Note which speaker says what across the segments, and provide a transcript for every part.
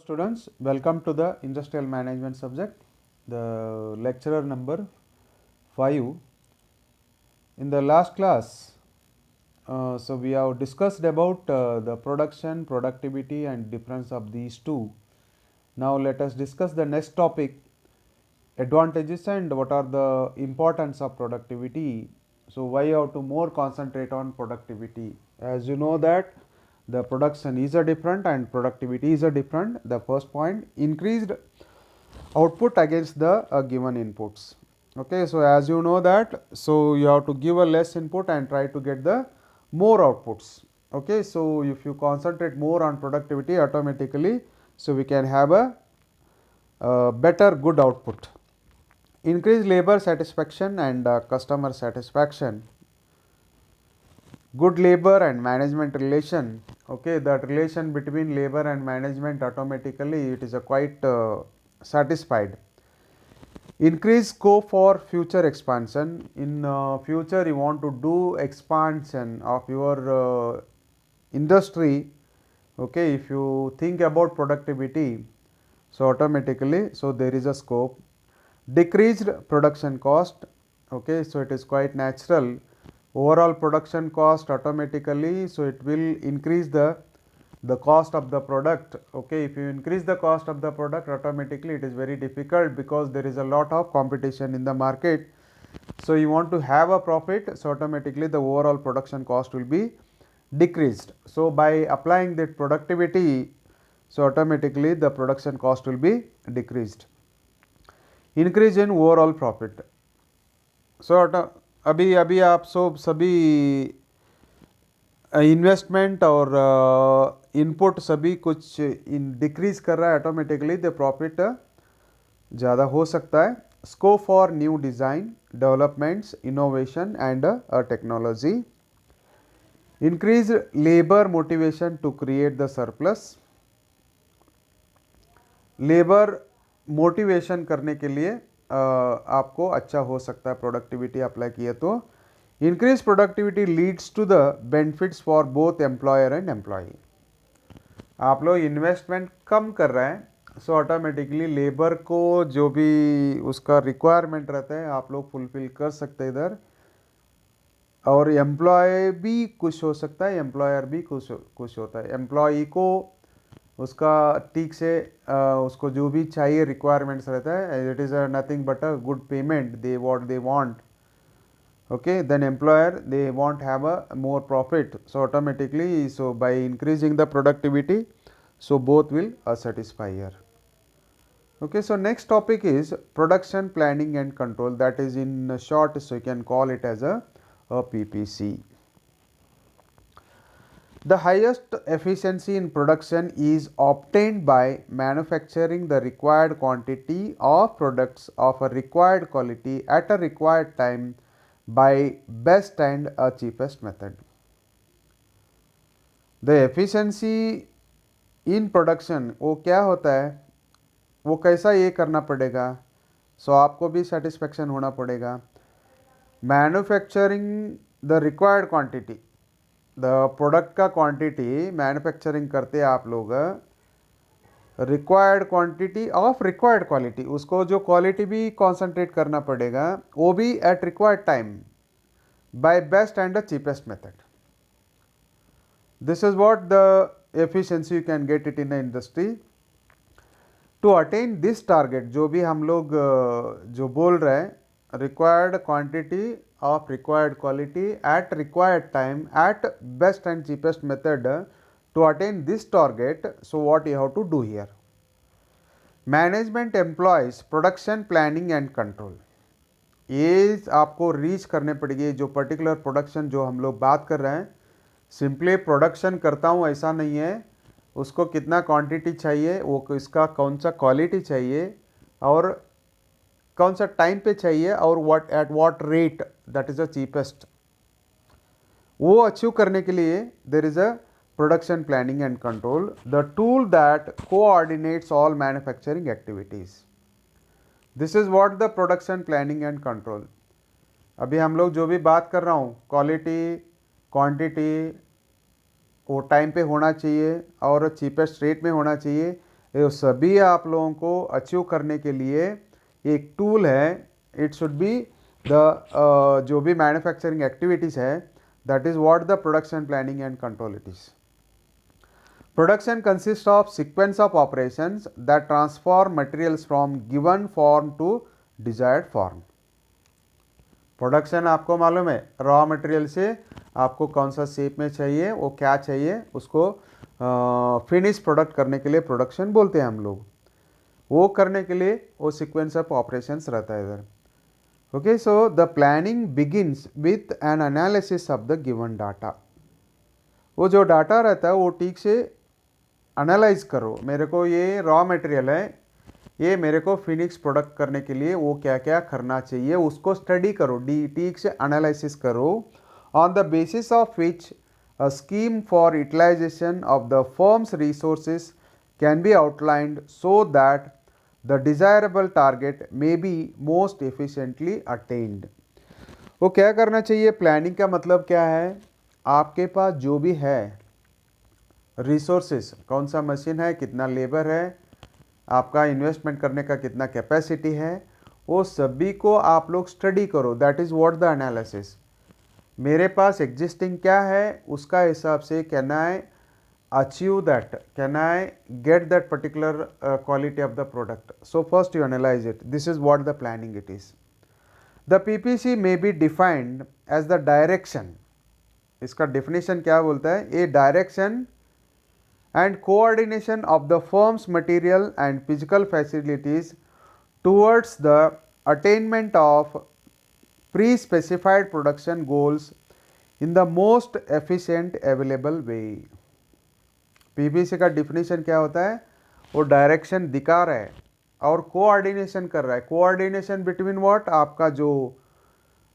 Speaker 1: Students, welcome to the industrial management subject, the lecturer number 5. In the last class, so we have discussed about the production, productivity and difference of these two. Now let us discuss the next topic, advantages and what are the importance of productivity. So why you have to more concentrate on productivity? As you know that the production is a different and productivity is a different. The first point, increased output against the given inputs. Okay, so as you know that, so you have to give a less input and try to get the more outputs. Okay, so if you concentrate more on productivity, automatically, so we can have a better good output. Increase labor satisfaction and customer satisfaction. Good labor and management relation. Okay, that relation between labor and management, automatically it is a quite satisfied. Increase scope for future expansion. In future you want to do expansion of your industry. Okay, if you think about productivity, so automatically, so there is a scope. Decreased production cost. Okay, so it is quite natural. Overall production cost, automatically, so it will increase the cost of the product. Okay, if you increase the cost of the product, automatically it is very difficult because there is a lot of competition in the market. So you want to have a profit, so automatically the overall production cost will be decreased. So by applying that productivity, so automatically the production cost will be decreased. Increase in overall profit. So अभी आप सब सभी investment और input सभी कुछ decrease कर रहा है, ऑटोमेटिकली द प्रॉफिट ज़्यादा हो सकता है. Scope for new design, developments, innovation and technology. Increase labour motivation to create the surplus. Labour motivation करने के लिए आपको अच्छा हो सकता है प्रोडक्टिविटी अप्लाई किए तो. Increase productivity leads to the benefits for both employer and employee. आप लोग इन्वेस्टमेंट कम कर रहे हैं, सो ऑटोमेटिकली लेबर को जो भी उसका रिक्वायरमेंट रहता है आप लोग फुलफिल कर सकते हैं इधर, और एम्प्लॉय भी खुश हो सकता है, एम्प्लॉयर भी खुश होता है. एम्प्लॉई को उसका ठीक से उसको जो भी चाहिए रिक्वायरमेंट्स रहता है, it is nothing but a good payment they want. Okay, then employer they want have a more profit, so automatically, so by increasing the productivity, so both will satisfy here. Okay, so next topic is production planning and control, that is in short, so you can call it as a PPC. The highest efficiency in production is obtained by manufacturing the required quantity of products of a required quality at a required time by best and cheapest method. The efficiency in production वो क्या होता है, वो कैसा ये करना पड़ेगा, सो आपको भी सेटिस्फेक्शन होना पड़ेगा. Manufacturing the required quantity, the product का क्वांटिटी मैन्युफैक्चरिंग करते आप लोग, required quantity of required quality, उसको जो क्वालिटी भी कॉन्सेंट्रेट करना पड़ेगा, वो भी at required time by best and the cheapest method. This is what the efficiency you can get it in the industry. To attain this target, जो भी हम लोग जो बोल रहे हैं, required quantity of required quality at required time at best and cheapest method. To attain this target, so what you have to do here? Management employs production planning and control. ये आपको रीच करने पड़ेगी. जो particular production जो हम लोग बात कर रहे हैं, सिंपली प्रोडक्शन करता हूँ ऐसा नहीं है, उसको कितना क्वांटिटी चाहिए, वो इसका कौन सा क्वालिटी चाहिए और कौन सा टाइम पे चाहिए और what at what rate, that is the cheapest. वो अचीव करने के लिए there is a production planning and control, the tool that coordinates all manufacturing activities. This is what the production planning and control. अभी हम लोग जो भी बात कर रहा हूँ, क्वालिटी, क्वांटिटी, वो टाइम पे होना चाहिए और चीपेस्ट रेट में होना चाहिए. ये सभी आप लोगों को अचीव करने के लिए एक टूल है. इट शुड बी द जो भी मैन्युफैक्चरिंग एक्टिविटीज़ है, that is what the production planning and control it is. Production consists of sequence of operations that transform materials from given form to desired form. Production आपको मालूम है, raw material से आपको कौन सा शेप में चाहिए, वो क्या चाहिए, उसको फिनिश प्रोडक्ट करने के लिए प्रोडक्शन बोलते हैं हम लोग. वो करने के लिए वो सीक्वेंस ऑफ ऑपरेशंस रहता है इधर. Okay, so the planning begins with an analysis of the given data. वो जो डाटा रहता है वो ठीक से एनालाइज करो. मेरे को ये रॉ मटेरियल है, ये मेरे को फिनिक्स प्रोडक्ट करने के लिए वो क्या क्या करना चाहिए, उसको स्टडी करो, ठीक से एनालिसिस करो. On the basis of which a scheme for utilisation of the firm's resources can be outlined so that the desirable target may be most efficiently attained. वो क्या करना चाहिए, प्लानिंग का मतलब क्या है, आपके पास जो भी है रिसोर्सेस, कौन सा मशीन है, कितना लेबर है, आपका इन्वेस्टमेंट करने का कितना कैपेसिटी है, वो सभी को आप लोग स्टडी करो. That is what the analysis. मेरे पास एग्जिस्टिंग क्या है, उसका हिसाब से can I achieve that, can I get that particular quality of the product. So first you analyse it. This is what the planning it is. The PPC may be defined as the direction. इसका definition क्या बोलता है, a direction and coordination of the firm's material and physical facilities towards the attainment of pre-specified production goals in the most efficient available way. PPC का definition क्या होता है, वो direction दिखा रहा है और कोऑर्डिनेशन कर रहा है. कोऑर्डिनेशन बिटवीन व्हाट, आपका जो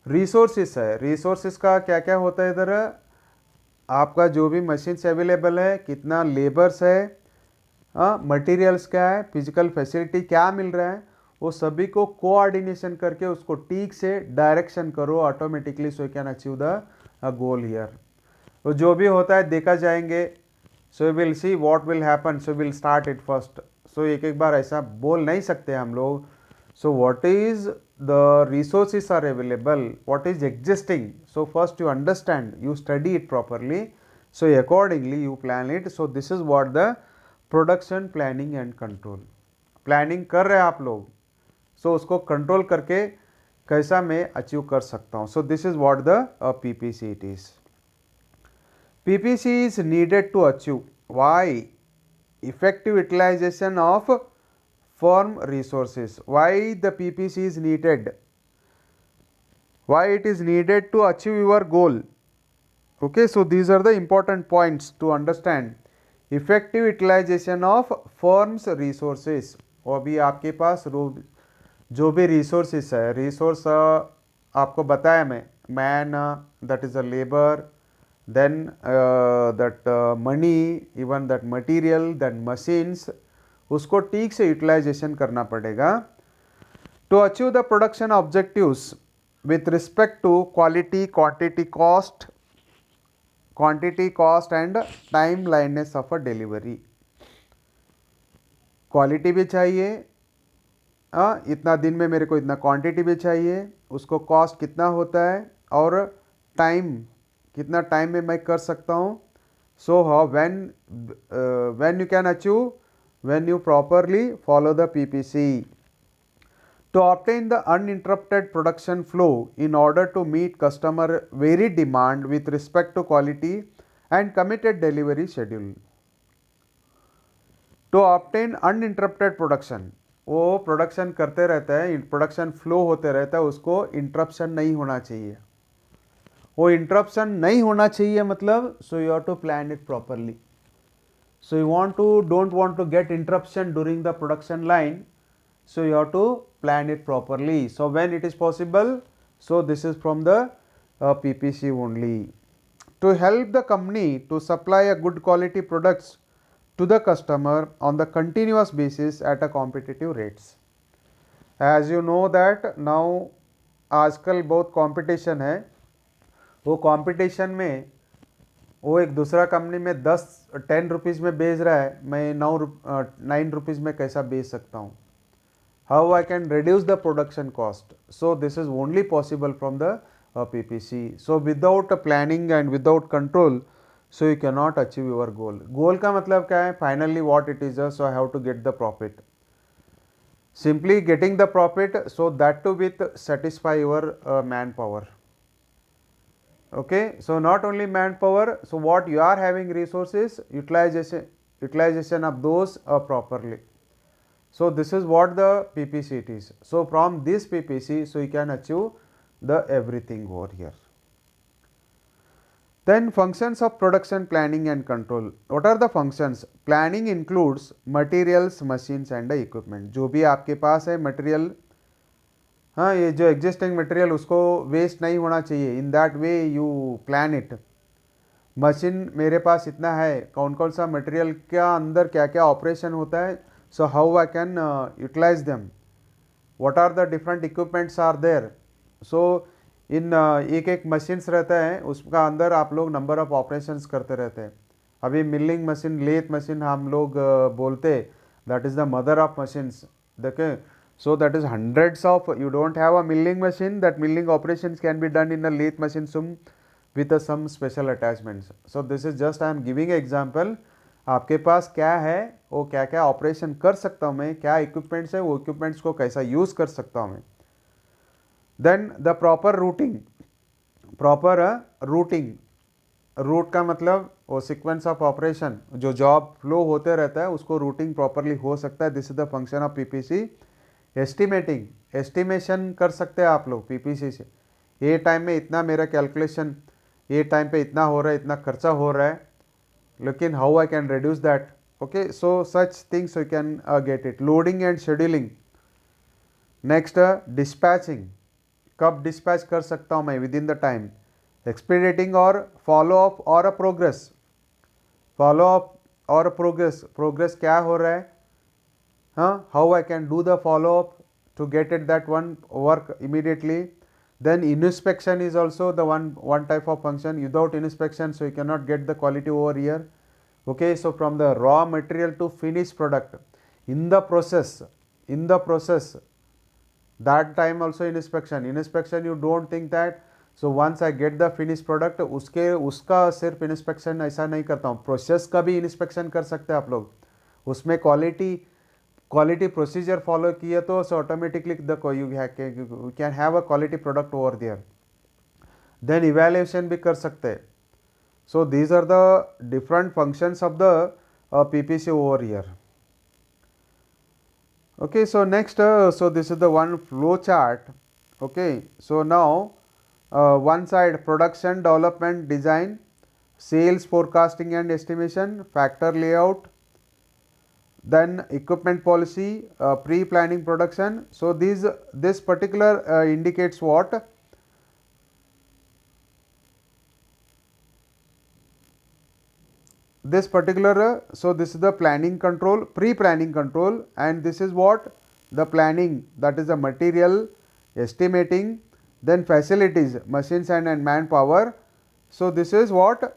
Speaker 1: रिसोर्सेस है, रिसोर्सेस का क्या क्या होता है इधर, आपका जो भी मशीन्स अवेलेबल है, कितना लेबर्स है, मटेरियल्स क्या है, फिजिकल फैसिलिटी क्या मिल रहा है, वो सभी को कोऑर्डिनेशन करके उसको ठीक से डायरेक्शन करो automatically, so can achieve the goal here. तो जो भी होता है देखा जाएंगे. So will see what will happen. So will start it first. So एक एक बार ऐसा बोल नहीं सकते हम लोग. So what is the resources are available, what is existing. So first you understand, you study it properly, so accordingly you plan it. So this is what the production planning and control. Planning कर रहे हैं आप लोग, so उसको control करके कैसा मैं achieve कर सकता हूँ. So this is what the PPC it is. PPC is needed to achieve why effective utilization of firm resources. Why the PPC is needed, why it is needed to achieve your goal. Okay, so these are the important points to understand. Effective utilization of firms resources. और अभी आपके पास जो भी resources है, resource आपको बताया मैं, man, that is a labor, then that money, even that material, that machines, उसको ठीक से यूटिलाइजेशन करना पड़ेगा. To achieve the production objectives with respect to quality, quantity cost and timeliness of a delivery. Quality भी चाहिए, इतना दिन में मेरे को इतना क्वांटिटी भी चाहिए, उसको कॉस्ट कितना होता है और टाइम कितना टाइम में मैं कर सकता हूँ. So how when you can achieve, when you properly follow the PPC. To obtain the uninterrupted production flow in order to meet customer varied demand with respect to quality and committed delivery schedule. To obtain uninterrupted production, वो production करते रहता है, production flow होते रहता है, उसको interruption नहीं होना चाहिए. वो इंटरप्शन नहीं होना चाहिए मतलब, so you have to plan it properly. So you don't want to get interruption during the production line, so you have to plan it properly. So when it is possible, so this is from the PPC only. To help the company to supply a good quality products to the customer on the continuous basis at a competitive rates. As you know that now आजकल बहुत competition है, वो competition में वो एक दूसरा company में 10 rupees में बेच रहा है, मैं 9 रुपीज़ में कैसा बेच सकता हूँ? How I can reduce the production cost? So this is only possible from the PPC. So without planning and without control, so you cannot achieve your goal. Goal का मतलब क्या है? Finally what it is? So I have to get the profit. Simply getting the profit, so that too with satisfy your manpower. Okay, so not only manpower, so what you are having resources, utilization of those properly. So this is what the PPC it is. So from this PPC, so you can achieve the everything over here. Then functions of production planning and control. What are the functions? Planning includes materials, machines and the equipment. जो भी आपके पास है material, हाँ ये जो existing material उसको waste नहीं होना चाहिए. In that way you plan it. Machine मेरे पास इतना है, कौन कौन सा मटेरियल क्या अंदर क्या क्या ऑपरेशन होता है, so how I can utilize them, what are the different equipments are there. So in एक एक मशीन्स रहता है, उसका अंदर आप लोग नंबर ऑफ ऑपरेशंस करते रहते हैं. अभी मिलिंग मशीन, लेथ मशीन हम लोग बोलते, that is the mother of machines. देखें, so that is hundreds of, you don't have a milling machine, that milling operations can be done in a lathe machine with some special attachments. So this is just I am giving example. आपके पास क्या है, वो क्या क्या operation कर सकता हूँ मैं, क्या इक्विपमेंट्स है, वो इक्विपमेंट्स को कैसा यूज़ कर सकता हूँ मैं. Then the proper routing. Proper routing, route का मतलब वो सीक्वेंस ऑफ ऑपरेशन, जो जॉब फ्लो होते रहता है उसको रूटिंग प्रॉपरली हो सकता है. This is the function of PPC. Estimating, estimation कर सकते हैं आप लोग पीपीसी से, ये टाइम में इतना मेरा कैलकुलेशन, ये टाइम पे इतना हो रहा है, इतना खर्चा हो रहा है, लेकिन how I can reduce that. Okay, so such things you can get it. Loading and scheduling. Next dispatching, कब डिस्पैच कर सकता हूँ मैं विद इन द टाइम. एक्सपीडिटिंग और फॉलो अप और अ प्रोग्रेस. फॉलो अप और प्रोग्रेस, प्रोग्रेस क्या हो रहा है, how I can do the follow up to get it that one work immediately. Then inspection is also the one type of function. Without inspection, so you cannot get the quality over here. Okay, so from the raw material to finished product, in the process, that time also inspection. Inspection, you don't think that so once I get the finished product, उसका सिर्फ inspection ऐसा नहीं करता हूँ, process का भी inspection कर सकते हैं आप लोग. उसमें क्वालिटी प्रोसीजर फॉलो किए तो automatically you can have a quality product over there. Then evaluation भी कर सकते हैं. So these are the different functions of the PPC over here. Okay, so next, so this is the one flow chart. Okay, so now one side production, development, design, sales, forecasting and estimation, factor layout, then equipment policy, pre-planning production. So this particular indicates what? This particular, so this is the planning control, pre-planning control, and this is what? The planning, that is the material, estimating, then facilities, machines and manpower. So this is what?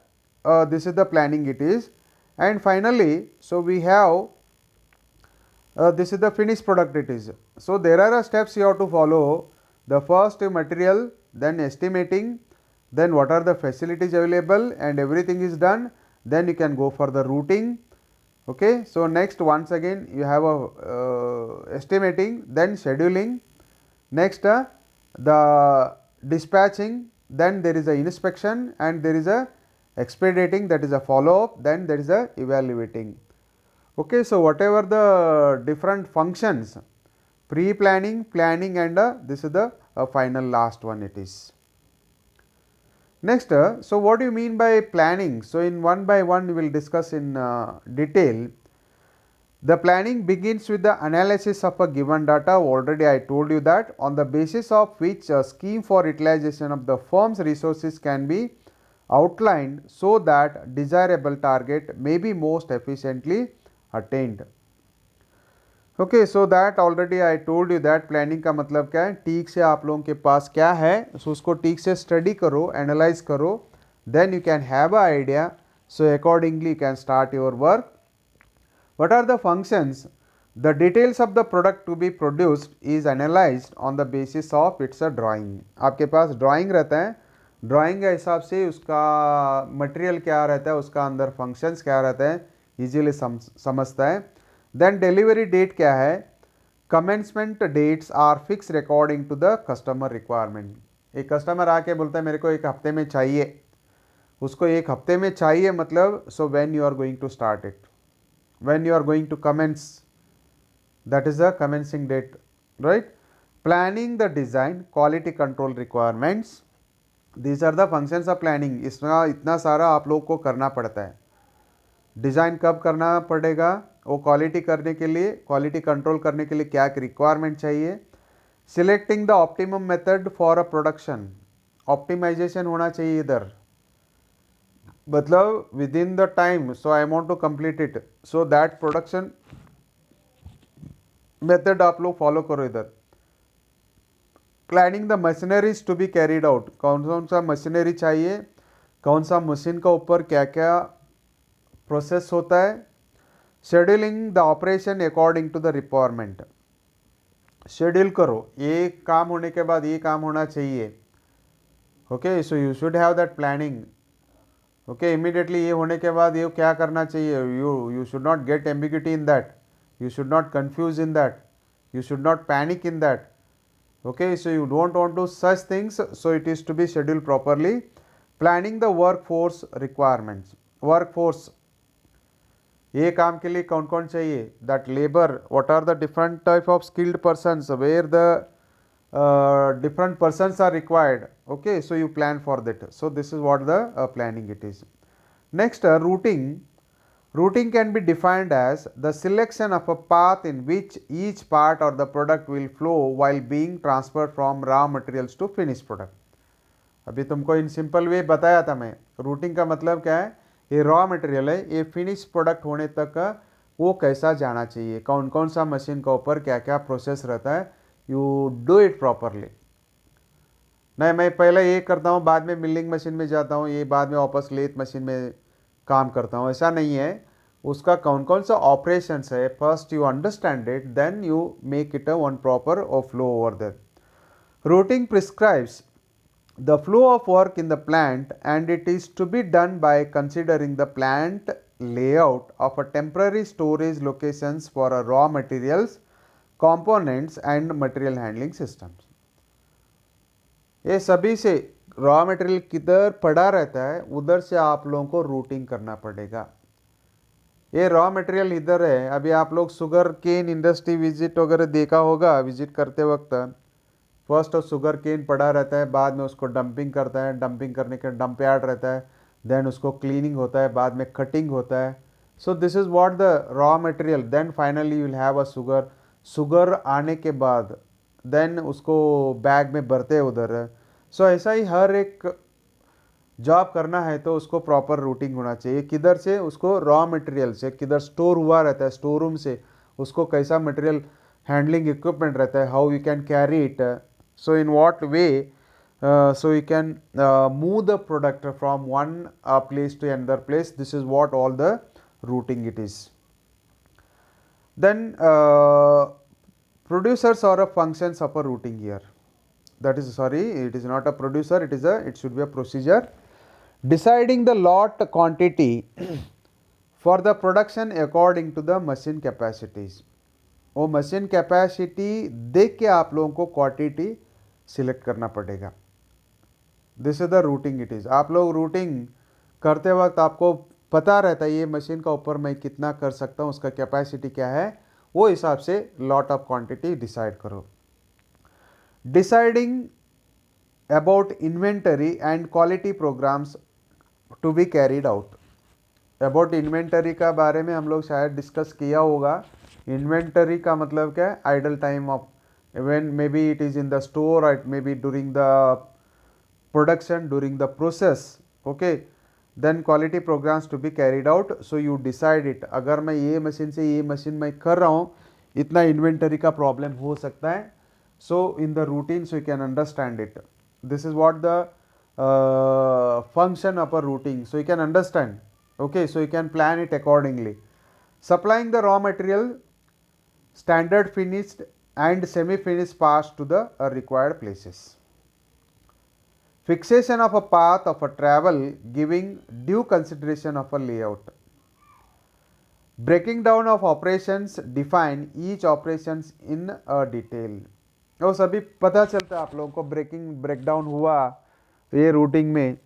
Speaker 1: This is the planning it is. And finally, so we have this is the finished product it is. So there are steps you have to follow. The first material, then estimating, then what are the facilities available, and everything is done. Then you can go for the routing. Okay, so next once again you have a estimating, then scheduling, next the dispatching, then there is a inspection, and there is a expediting, that is a follow up, then there is a evaluating. Okay, so whatever the different functions, pre-planning, planning, and this is the final last one it is. Next, so what do you mean by planning? So in one by one we will discuss in detail. The planning begins with the analysis of a given data. Already I told you that, on the basis of which a scheme for utilization of the firm's resources can be outlined so that desirable target may be most efficiently attained. Okay, so that already I told you that planning का मतलब क्या है, ठीक से आप लोगों के पास क्या है, so उसको ठीक से स्टडी करो, एनालाइज करो, then you can have an idea, so accordingly you can start your work. What are the functions? The details of the product to be produced is analyzed on the basis of its a drawing. आपके पास drawing रहता है, drawing के हिसाब से उसका material क्या रहता है, उसका अंदर फंक्शंस क्या रहता है, इजीली समझता है. देन डिलीवरी डेट क्या है, commencement dates are fix according to the customer requirement. एक कस्टमर आके बोलता है मेरे को एक हफ्ते में चाहिए, उसको एक हफ्ते में चाहिए मतलब, so when you are going to start it, when you are going to commence, that is the commencing date, right? Planning the design, quality control requirements, these are the functions of planning. इसमें इतना सारा आप लोग को करना पड़ता है. Design कब करना पड़ेगा, वो क्वालिटी करने के लिए, क्वालिटी कंट्रोल करने के लिए क्या रिक्वायरमेंट चाहिए. Selecting the optimum method for a production, optimisation होना चाहिए इधर, मतलब within the time, so I want to complete it, so that production method आप लोग फॉलो करो इधर. Planning the machineries to be carried out, कौन कौन सा मशीनरी चाहिए, कौन सा मशीन का ऊपर क्या क्या प्रोसेस होता है. Scheduling the operation according to the requirement, schedule करो, ये काम होने के बाद ये काम होना चाहिए. Okay, so you should have that planning. Okay, immediately ये होने के बाद ये क्या करना चाहिए, you should not get ambiguity in that, you should not confuse in that, you should not panic in that. Okay, so you don't want to such things, so it is to be schedule properly. Planning the work force requirements, work force, ये काम के लिए कौन कौन चाहिए, that labour, what are the different type of skilled persons, where the different persons are required. Okay, so you plan for that, so this is what the planning it is. Next, routing. Routing can be defined as the selection of a path in which each part or the product will flow while being transferred from raw materials to finished product. अभी तुमको in simple way बताया था मैं. Routing का मतलब क्या है, ये रॉ मटेरियल है, ये फिनिश प्रोडक्ट होने तक वो कैसा जाना चाहिए, कौन कौन सा मशीन का ऊपर क्या क्या प्रोसेस रहता है, यू डू इट प्रॉपरली. नहीं मैं पहले ये करता हूँ, बाद में मिलिंग मशीन में जाता हूँ, ये बाद में वापस लेथ मशीन में काम करता हूँ, ऐसा नहीं है. उसका कौन कौन सा ऑपरेशंस है, first you understand it, then you make it a one proper और flow over there. Routing prescribes the flow of work in the plant, and it is to be done by considering the plant layout of a temporary storage locations for a raw materials, components and material handling systems. ये सभी से raw material किधर पड़ा रहता है उधर से आप लोगों को रूटिंग करना पड़ेगा. ये रॉ मटेरियल इधर है. अभी आप लोग शुगर केन इंडस्ट्री विजिट वगैरह देखा होगा, विजिट करते वक्त फर्स्ट शुगर केन पड़ा रहता है, बाद में उसको डंपिंग करता है, डंपिंग करने के डंप यार्ड रहता है, देन उसको क्लीनिंग होता है, बाद में कटिंग होता है. So this is what the raw material. Then finally you will have a sugar. Sugar आने के बाद देन उसको बैग में भरते हैं उधर. सो ऐसा ही हर एक जॉब करना है तो उसको प्रॉपर रूटिंग होना चाहिए. किधर से, उसको रॉ मटेरियल से, किधर स्टोर हुआ रहता है स्टोर रूम से, उसको कैसा मटेरियल हैंडलिंग इक्विपमेंट रहता है, how you can carry it. So in what way, so you can move the product from one place to another place. This is what all the routing it is. Then producers are a functions of a routing here. That is, sorry, it is not a producer, it should be a procedure. Deciding the lot quantity for the production according to the machine capacities. वो machine capacity देख के आप लोगों को quantity select करना पड़ेगा. This is the routing it is. आप लोग रूटिंग करते वक्त आपको पता रहता है ये मशीन का ऊपर मैं कितना कर सकता हूँ, उसका कैपेसिटी क्या है, वो हिसाब से लॉट ऑफ क्वांटिटी डिसाइड करो. Deciding about inventory and quality programmes to be carried out. About inventory का बारे में हम लोग शायद डिस्कस किया होगा. इन्वेंटरी का मतलब क्या है, idle time of when maybe it is in the store or it may be during the production, during the process. Okay, then quality programs to be carried out. So you decide it. अगर मैं ये machine से ये machine मैं कर रहा हूँ, इतना इन्वेंटरी का प्रॉब्लम हो सकता है. So in the routine, so you can understand it. This is what the function of a routing, so you can understand. Okay, so you can plan it accordingly. Supplying the raw material, standard finished and semi finished parts to the required places. Fixation of a path of a travel, giving due consideration of a layout. Breaking down of operations, define each operations in a detail. वो सभी पता चलता है आप लोगों को, breakdown हुआ ये रूटिंग में,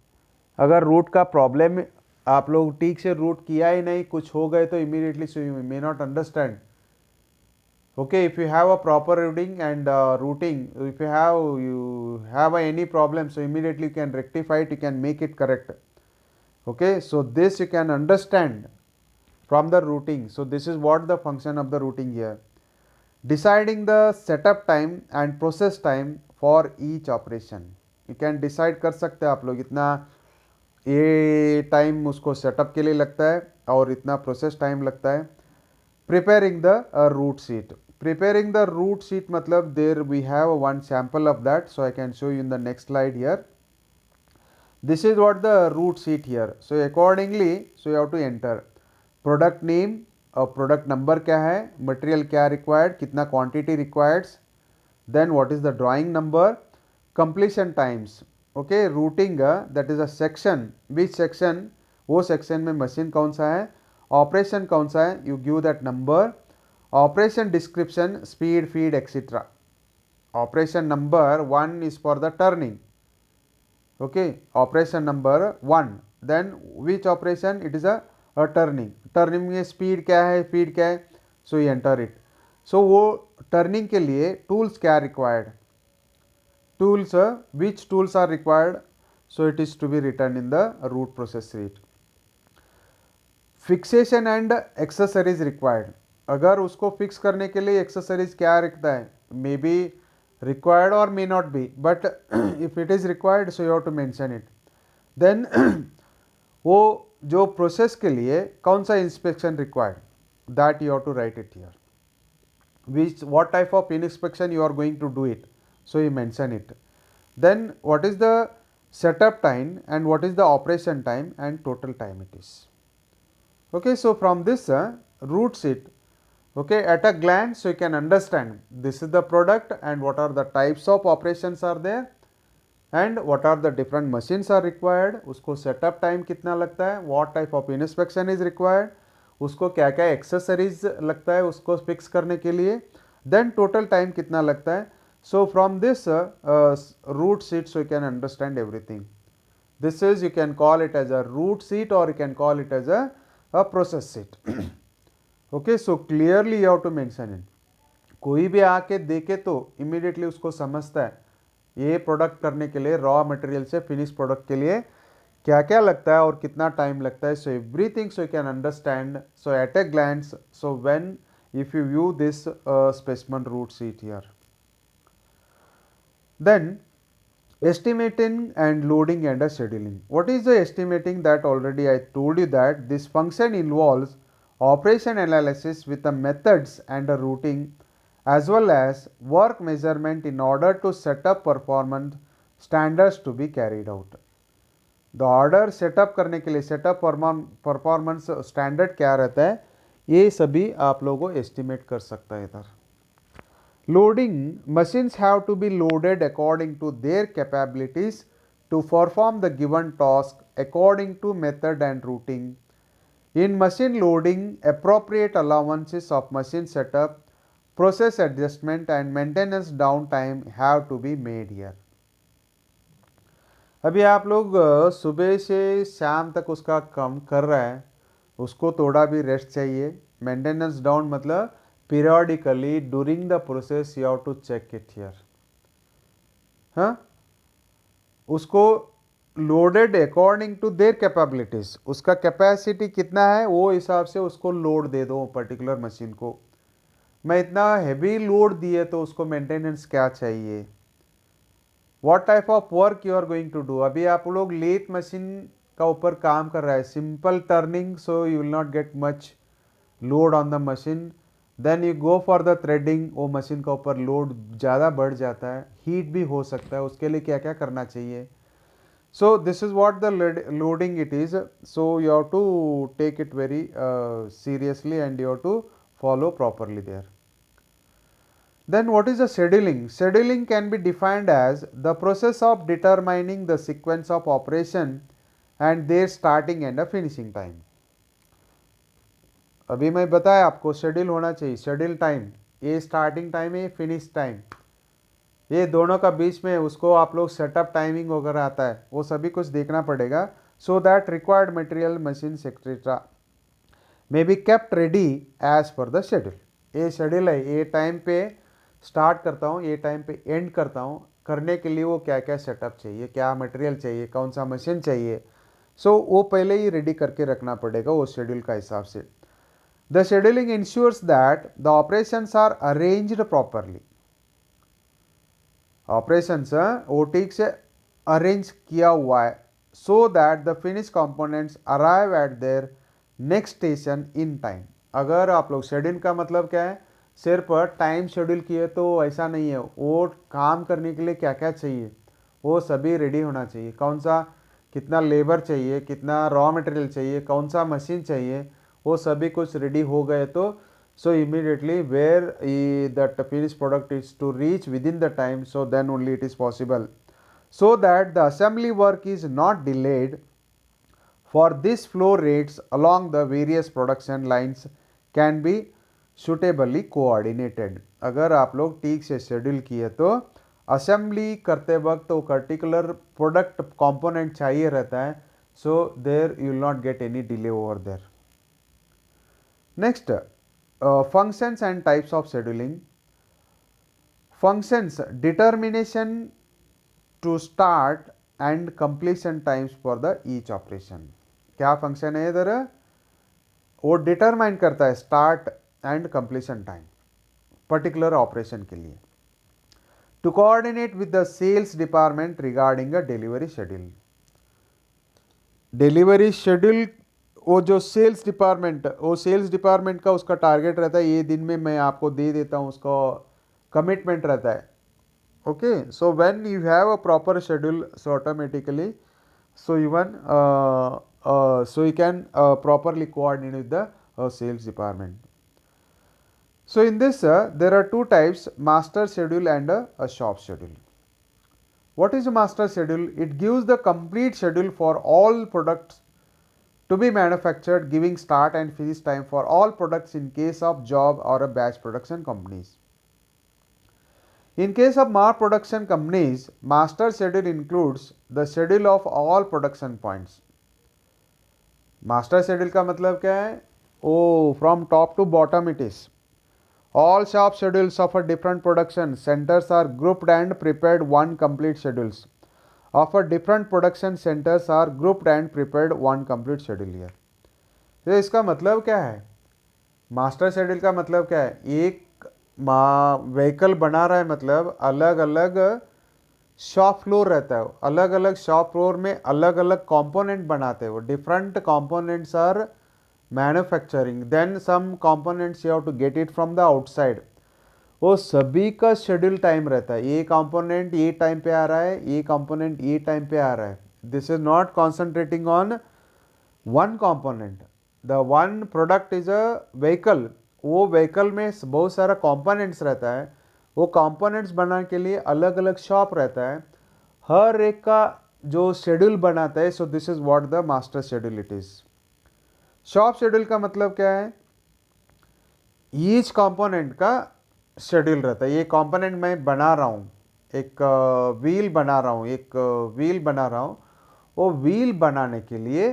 Speaker 1: अगर रूट का प्रॉब्लम आप लोग ठीक से रूट किया ही नहीं, कुछ हो गए तो immediately so you may not understand. Okay, if you have a proper routing and routing, if you have any problem, so immediately you can rectify it, you can make it correct. Okay, so this you can understand from the routing. So this is what the function of the routing here. Deciding the setup time and process time for each operation. You can decide कर सकते हैं आप लोग, इतना ये time उसको setup के लिए लगता है और इतना प्रोसेस टाइम लगता है. Preparing the route sheet. Preparing the route sheet matlab there we have one sample of that, so I can show you in the next slide here. This is what the route sheet here. So accordingly, so you have to enter product name और product number क्या है, material क्या required, कितना quantity required, then what is the drawing number, completion times. Okay, routing that is a section, which section, वो section में machine कौन सा है, ऑपरेशन कौन सा है, you give that number. Operation description, speed, feed etcetera. Operation number 1 is for the turning. Okay, operation number 1, then which operation, it is a turning. Turning में speed क्या है, फीड क्या है, so you enter it. So वो turning के लिए tools क्या required, tools which tools are required, so it is to be written in the route process sheet. Fixation and accessories required. अगर उसको फिक्स करने के लिए एक्सेसरीज क्या रखता है, मे बी रिक्वायर्ड और may not be, but if it is required so you have to mention it. Then वो जो प्रोसेस के लिए कौन सा inspection required, that you have to write it here. which what type of inspection you are going to do it, so you mention it. Then what is the setup time and what is the operation time and total time it is. Okay, so from this route sheet, okay, at a glance so you can understand this is the product and what are the types of operations are there and what are the different machines are required, उसको setup time कितना लगता है, what type of inspection is required, उसको क्या क्या accessories लगता है उसको फिक्स करने के लिए, देन टोटल टाइम कितना लगता है. So from this route sheet so you can understand everything. This is you can call it as a route sheet और you can call it as a process sheet. Okay, so clearly you have to mention it. कोई भी आके देखे तो immediately उसको समझता है ये प्रोडक्ट करने के लिए, रॉ मटेरियल से फिनिश प्रोडक्ट के लिए क्या क्या लगता है और कितना टाइम लगता है. So everything so you can understand, so at a glance, so when if you view this specimen route sheet here. Then estimating and loading and scheduling. What is the estimating? That already I told you that this function involves operation analysis with the methods and the routing as well as work measurement in order to set up performance standards to be carried out. The order setup करने के लिए setup performance standard क्या रहता है, ये सभी आप लोगों को एस्टिमेट कर सकता है इधर. Loading, machines have to be loaded according to their capabilities to perform the given task according to method and routing. In machine loading appropriate allowances of machine setup, process adjustment and maintenance down time have to be made here. अभी आप लोग सुबह से शाम तक उसका काम कर रहा है, उसको थोड़ा भी रेस्ट चाहिए. मेंटेनेंस डाउन मतलब periodically during the process you have to check it here. हाँ, उसको loaded according to their capabilities, उसका कैपेसिटी कितना है वो हिसाब से उसको लोड दे दो पर्टिकुलर मशीन को. मैं इतना हैवी लोड दिए तो उसको मेंटेनेंस क्या चाहिए, what type of work you are going to do. अभी आप लोग लेथ मशीन का ऊपर काम कर रहा है, simple turning, so you will not get much load on the machine. Then you go for the threading, वो मशीन का ऊपर लोड ज़्यादा बढ़ जाता है, हीट भी हो सकता है, उसके लिए क्या क्या करना चाहिए. So this is what the loading it is. So you have to take it very seriously and you have to follow properly there. Then what is the scheduling? Scheduling can be defined as the process of determining the sequence of operation and their starting and a finishing time. अभी मैं बताया आपको schedule होना चाहिए, schedule time, ये starting time है, finish time, ये दोनों का बीच में उसको आप लोग सेटअप टाइमिंग वगैरह आता है, वो सभी कुछ देखना पड़ेगा. So that required material machine etcetera may be kept ready as per the schedule. ये शेड्यूल है, ये टाइम पे स्टार्ट करता हूँ, ये टाइम पे एंड करता हूँ, करने के लिए वो क्या क्या सेटअप चाहिए, क्या मटेरियल चाहिए, कौन सा मशीन चाहिए, सो वो पहले ही रेडी करके रखना पड़ेगा वो शेड्यूल का हिसाब से. The scheduling ensures that the operations are arranged properly. Operations वो ठीक से अरेंज किया हुआ है, so that the finish components arrive at their next station in time. अगर आप लोग शेड्यूल का मतलब क्या है, सिर्फ टाइम शेड्यूल किए तो ऐसा नहीं है, वो काम करने के लिए क्या क्या चाहिए वो सभी रेडी होना चाहिए. कौन सा कितना लेबर चाहिए, कितना रॉ मटेरियल चाहिए, कौन सा मशीन चाहिए, वो सभी कुछ रेडी हो गए तो so immediately where that finished product is to reach within the time, so then only it is possible, so that the assembly work is not delayed. For this flow rates along the various production lines can be suitably coordinated. अगर आप लोग ठीक से schedule किए तो assembly करते वक्त वो पर्टिकुलर प्रोडक्ट कंपोनेंट चाहिए रहता है, so there you will not get any delay over there. Next, functions and types of scheduling. Functions, determination to start and completion times for the each operation. क्या function है इधर, वो determine करता है start and completion time particular operation के लिए. To coordinate with the sales department regarding a delivery schedule. Delivery schedule वो जो सेल्स डिपार्टमेंट, वो सेल्स डिपार्टमेंट का उसका टारगेट रहता है, ये दिन में मैं आपको दे देता हूँ, उसका कमिटमेंट रहता है. Okay, so when you have a proper schedule, so automatically so even so you can properly coordinate with the sales department. So in this there are two types, master schedule and a shop schedule. What is a master schedule? It gives the complete schedule for all products to be manufactured, giving start and finish time for all products in case of job or a batch production companies. In case of mass production companies, master schedule includes the schedule of all production points. Master schedule का मतलब क्या है? Oh, from top to bottom it is. All shop schedules of a different production centers are grouped and prepared one complete schedules. Of a different production centers are grouped and prepared one complete schedule here. तो इसका मतलब क्या है? Master schedule का मतलब क्या है? एक व्हीकल बना रहा है, मतलब अलग अलग शॉप फ्लोर रहता है, अलग अलग शॉप फ्लोर में अलग अलग कंपोनेंट बनाते हैं, वो different components are manufacturing, then some components you have to get it from the outside. वो सभी का शेड्यूल टाइम रहता है, ये कंपोनेंट ये टाइम पे आ रहा है, ये कंपोनेंट ये टाइम पे आ रहा है. This is not concentrating on one component. The one product is a vehicle, वो व्हीकल में बहुत सारा कंपोनेंट्स रहता है, वो कंपोनेंट्स बनाने के लिए अलग अलग शॉप रहता है, हर एक का जो शेड्यूल बनाता है. So this is what the master schedule it is. Shop schedule का मतलब क्या है? ईच कंपोनेंट का शेड्यूल रहता है. ये कंपोनेंट मैं बना रहा हूँ, एक व्हील बना रहा हूँ, एक व्हील बना रहा हूँ, वो व्हील बनाने के लिए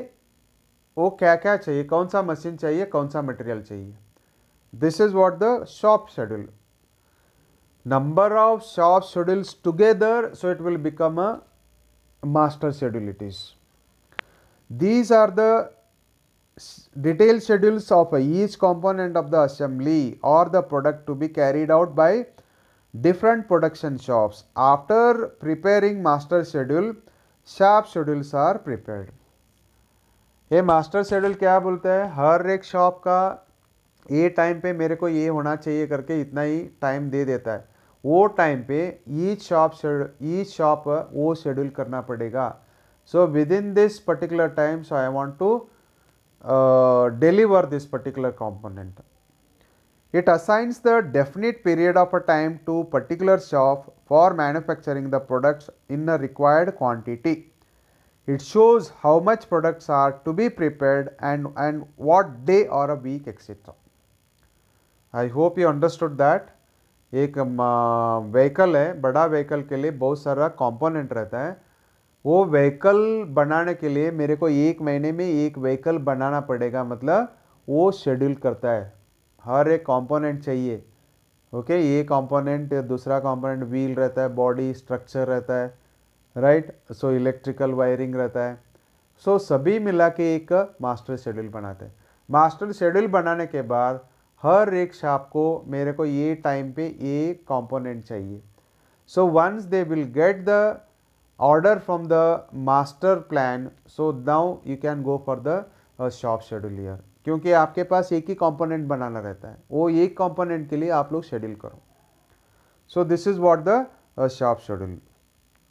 Speaker 1: वो क्या क्या चाहिए, कौन सा मशीन चाहिए, कौन सा मटेरियल चाहिए. This is what the shop schedule. Number of shop schedules together, so it will become a master schedule it is. These are the detailed schedules of each component of the assembly or the product to be carried out by different production shops. After preparing master schedule, shop schedules are prepared. ये master schedule क्या बोलते हैं? हर एक shop का ये time पे मेरे को ये होना चाहिए करके इतना ही टाइम दे देता है. वो टाइम पे ईच शॉप वो शेड्यूल करना पड़ेगा. So within this particular time, so I want to deliver this particular component. It assigns the definite period of a time to particular shop for manufacturing the products in a required quantity. It shows how much products are to be prepared and what day or a week, etc. I hope you understood that. एक vehicle है, बड़ा vehicle के लिए बहुत सारा component रहता है. वो व्हीकल बनाने के लिए मेरे को 1 महीने में एक व्हीकल बनाना पड़ेगा, मतलब वो शेड्यूल करता है. हर एक कंपोनेंट चाहिए. ओके, ये कंपोनेंट, दूसरा कंपोनेंट व्हील रहता है, बॉडी स्ट्रक्चर रहता है, राइट. सो इलेक्ट्रिकल वायरिंग रहता है. सो सभी मिला के एक मास्टर शेड्यूल बनाते हैं. मास्टर शेड्यूल बनाने के बाद हर एक शॉप को मेरे को ये टाइम पे ये कंपोनेंट चाहिए. So once they will get the order from the master plan, so now you can go for the shop schedule here. क्योंकि आपके पास एक ही कंपोनेंट बनाना रहता है, वो एक कंपोनेंट के लिए आप लोग शेड्यूल करो. सो this is what the shop schedule.